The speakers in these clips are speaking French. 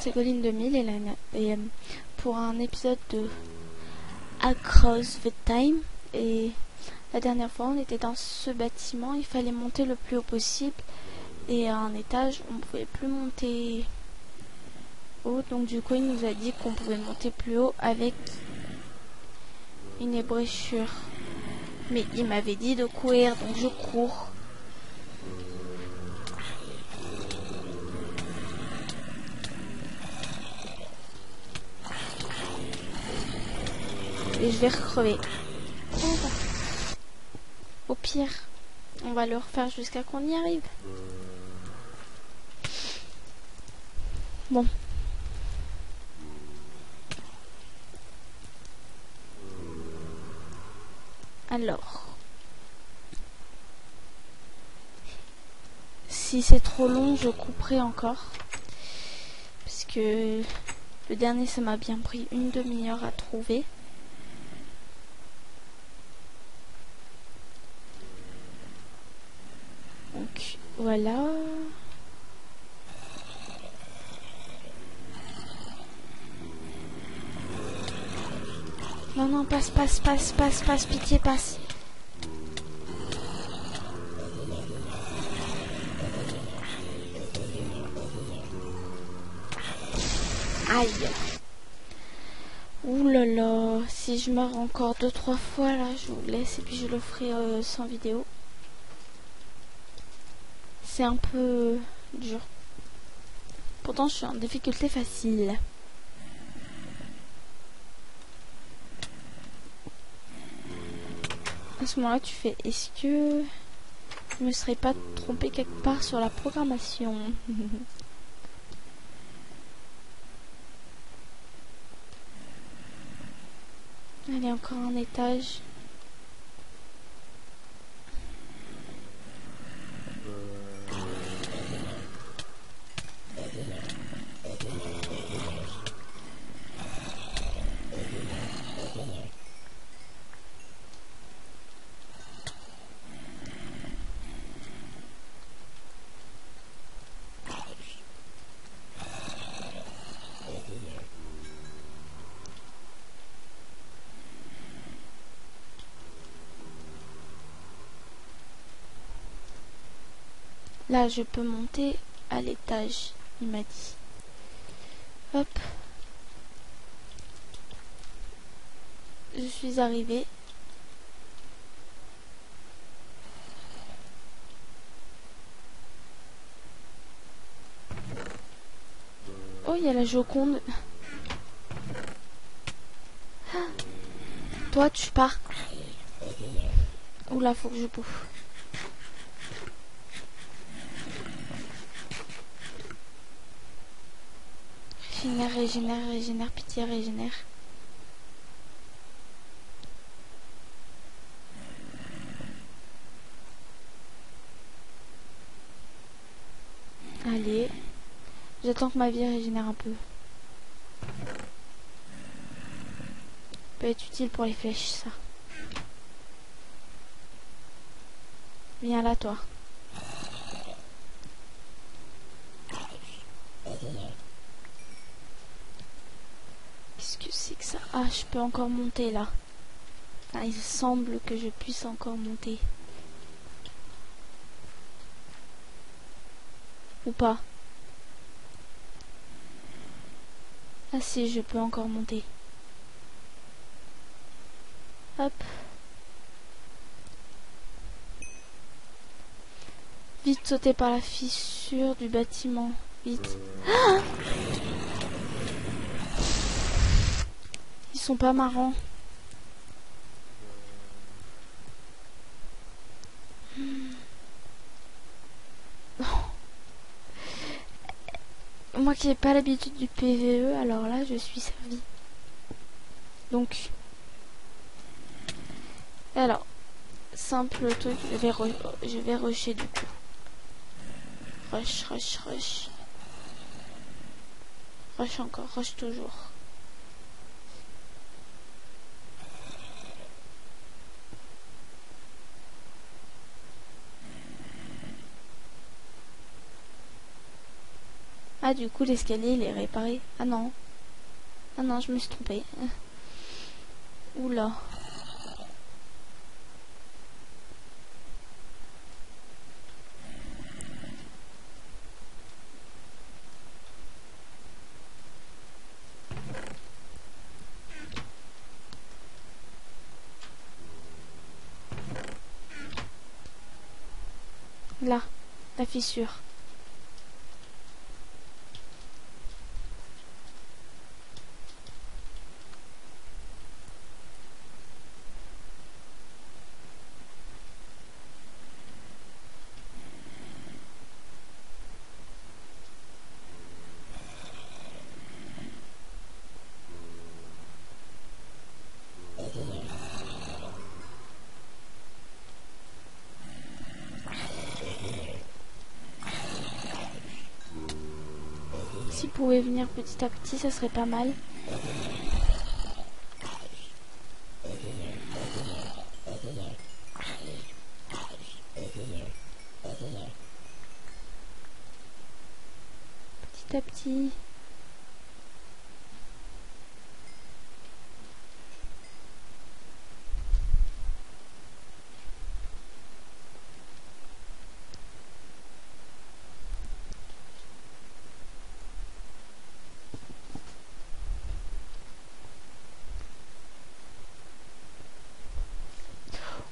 c'est Colline 2000 et pour un épisode de Across the Time. Et la dernière fois on était dans ce bâtiment, il fallait monter le plus haut possible et à un étage on pouvait plus monter haut, donc du coup il nous a dit qu'on pouvait monter plus haut avec une ébréchure, mais il m'avait dit de courir, donc je cours. Et je vais recrever. Au pire, on va le refaire jusqu'à qu'on y arrive. Bon. Alors. Si c'est trop long, je couperai encore. Parce que le dernier, ça m'a bien pris une demi-heure à trouver. Donc, voilà. Non, non, passe, pitié, passe. Aïe. Ouh là là, si je meurs encore 2-3 fois, là, je vous laisse et puis je le ferai sans vidéo. C'est un peu dur. Pourtant, je suis en difficulté facile. À ce moment-là, tu fais, est-ce que je me serais pas trompé quelque part sur la programmation? Allez, encore un étage. Là, je peux monter à l'étage, il m'a dit. Hop. Je suis arrivée. Oh, il y a la Joconde. Ah. Toi, tu pars. Oula, faut que je bouffe. Régénère, pitié, régénère. Allez. J'attends que ma vie régénère un peu. Peut être utile pour les flèches, ça. Viens là, toi. Qu'est-ce que c'est que ça? Ah, je peux encore monter, là. Ah, il semble que je puisse encore monter. Ou pas? Ah si, je peux encore monter. Hop. Vite sauter par la fissure du bâtiment. Vite. Ah, ils sont pas marrants. Moi qui n'ai pas l'habitude du PVE, alors là je suis servie. Donc, alors, simple truc, je vais rusher du coup. Rush. Rush encore, rush toujours. Ah, du coup, l'escalier, il est réparé. Ah non. Ah non, je me suis trompée. Oula. Là, la fissure. S'il pouvait venir petit à petit, ça serait pas mal. Petit à petit.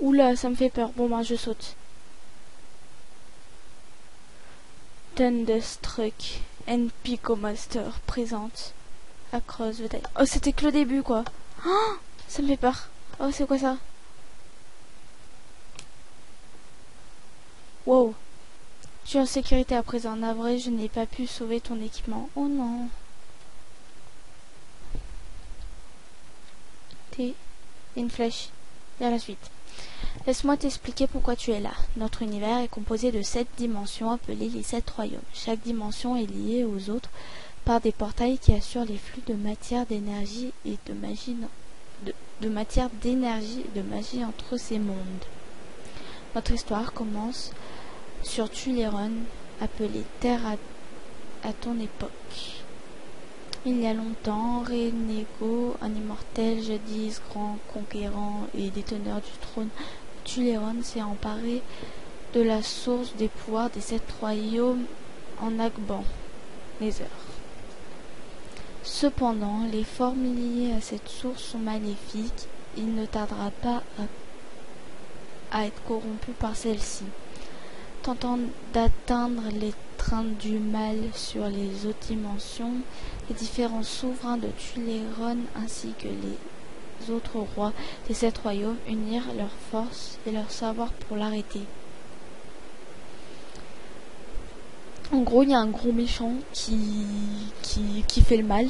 Oula, ça me fait peur. Bon, ben, je saute. Thunderstruck and Pico Master présente Across the Time. Oh, c'était que le début, quoi. Oh, ça me fait peur. Oh, c'est quoi ça? Wow. Je suis en sécurité à présent. Navré, je n'ai pas pu sauver ton équipement. Oh non. T'es une flèche. Et à la suite. Laisse-moi t'expliquer pourquoi tu es là. Notre univers est composé de 7 dimensions appelées les 7 royaumes. Chaque dimension est liée aux autres par des portails qui assurent les flux de matière, d'énergie et de magie, de matière, d'énergie et de magie entre ces mondes. Notre histoire commence sur Tuleron, appelée Terre à ton époque. Il y a longtemps, Renego, un immortel, jadis grand conquérant et déteneur du trône, Tuleron s'est emparé de la source des pouvoirs des 7 royaumes en Agban, les heures. Cependant, les formes liées à cette source sont maléfiques. Il ne tardera pas à être corrompu par celle-ci. Tentant d'atteindre les trains du mal sur les autres dimensions, les différents souverains de Tuleron ainsi que les autres rois des 7 royaumes unirent leurs forces et leur savoir pour l'arrêter. En gros, il y a un gros méchant qui fait le mal.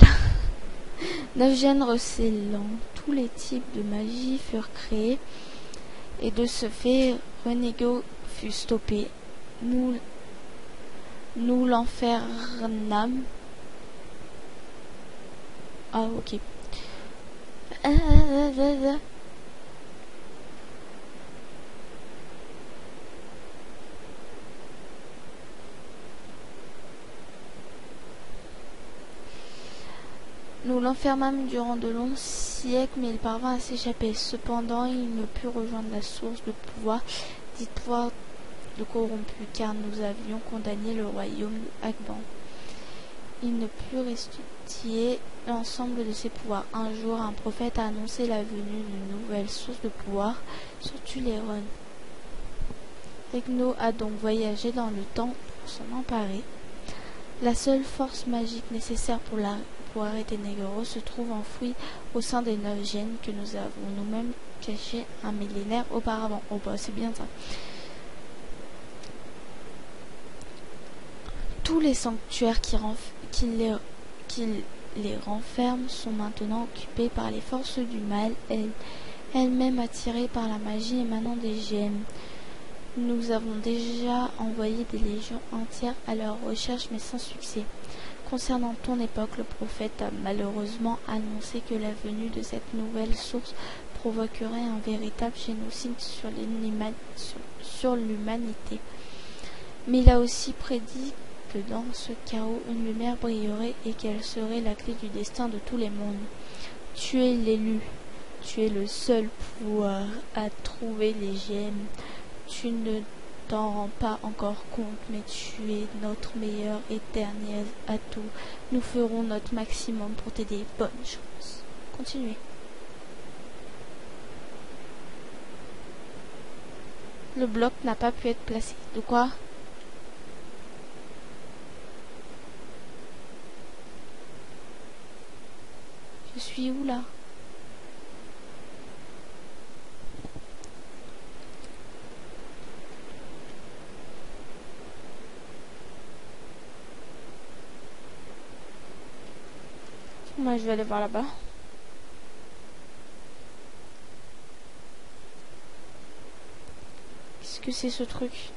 9 gènes recélant tous les types de magie furent créés et de ce fait, Renego fut stoppé. Nous l'enfermâmes. Ah, ok. Nous l'enfermâmes durant de longs siècles, mais il parvint à s'échapper. Cependant, il ne put rejoindre la source de pouvoir, dit pouvoir de corrompu, car nous avions condamné le royaume Agban. Il ne put restituer l'ensemble de ses pouvoirs. Un jour, un prophète a annoncé la venue d'une nouvelle source de pouvoir sur Tuleron. Regno a donc voyagé dans le temps pour s'en emparer. La seule force magique nécessaire pour arrêter Negoro se trouve enfouie au sein des 9 gènes que nous avons nous-mêmes cachés un millénaire auparavant. Oh bah c'est bien ça. Tous les sanctuaires qui les renferment sont maintenant occupés par les forces du mal, elles-mêmes attirées par la magie émanant des gemmes. Nous avons déjà envoyé des légions entières à leur recherche, mais sans succès. Concernant ton époque, le prophète a malheureusement annoncé que la venue de cette nouvelle source provoquerait un véritable génocide sur l'humanité. Mais il a aussi prédit que dans ce chaos, une lumière brillerait et qu'elle serait la clé du destin de tous les mondes. Tu es l'élu. Tu es le seul pouvoir à trouver les gemmes. Tu ne t'en rends pas encore compte, mais tu es notre meilleur et dernier atout. Nous ferons notre maximum pour t'aider. Bonne chance. Continuez. Le bloc n'a pas pu être placé. De quoi? Je suis où là? Moi je vais aller voir là-bas. Qu'est-ce que c'est ce truc?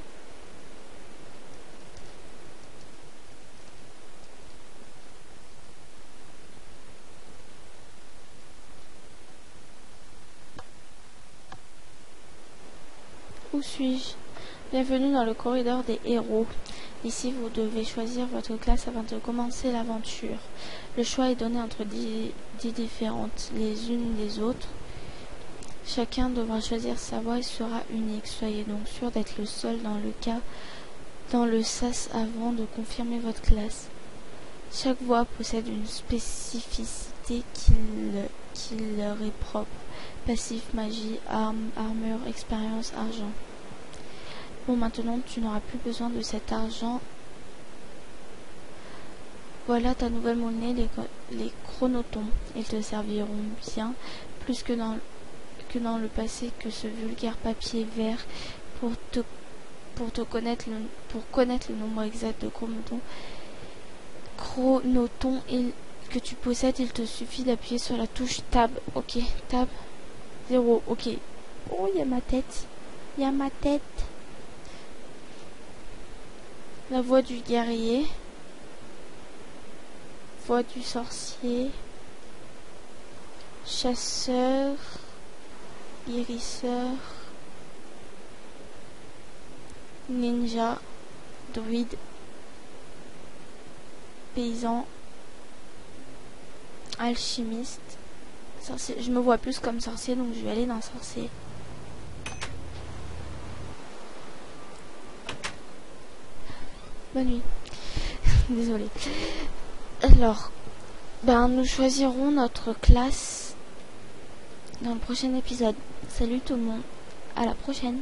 Où suis-je? Bienvenue dans le corridor des héros. Ici, vous devez choisir votre classe avant de commencer l'aventure. Le choix est donné entre 10 différentes, les unes des autres. Chacun devra choisir sa voie et sera unique. Soyez donc sûr d'être le seul dans le sas avant de confirmer votre classe. Chaque voie possède une spécificité qui leur est propre. Passif, magie, arme, armure, expérience, argent. Bon, maintenant, tu n'auras plus besoin de cet argent. Voilà ta nouvelle monnaie, les chronotons. Ils te serviront bien plus que dans le passé que ce vulgaire papier vert pour connaître le nombre exact de chronotons que tu possèdes. Il te suffit d'appuyer sur la touche Tab. Ok, Tab 0. Ok. Oh, il y a ma tête. Il y a ma tête. La voix du guerrier. Voix du sorcier. Chasseur. Guérisseur. Ninja. Druide. Paysan. Alchimiste. Sorcier. Je me vois plus comme sorcier, donc je vais aller dans sorcier. Bonne nuit. Désolée. Alors, nous choisirons notre classe dans le prochain épisode. Salut tout le monde. À la prochaine.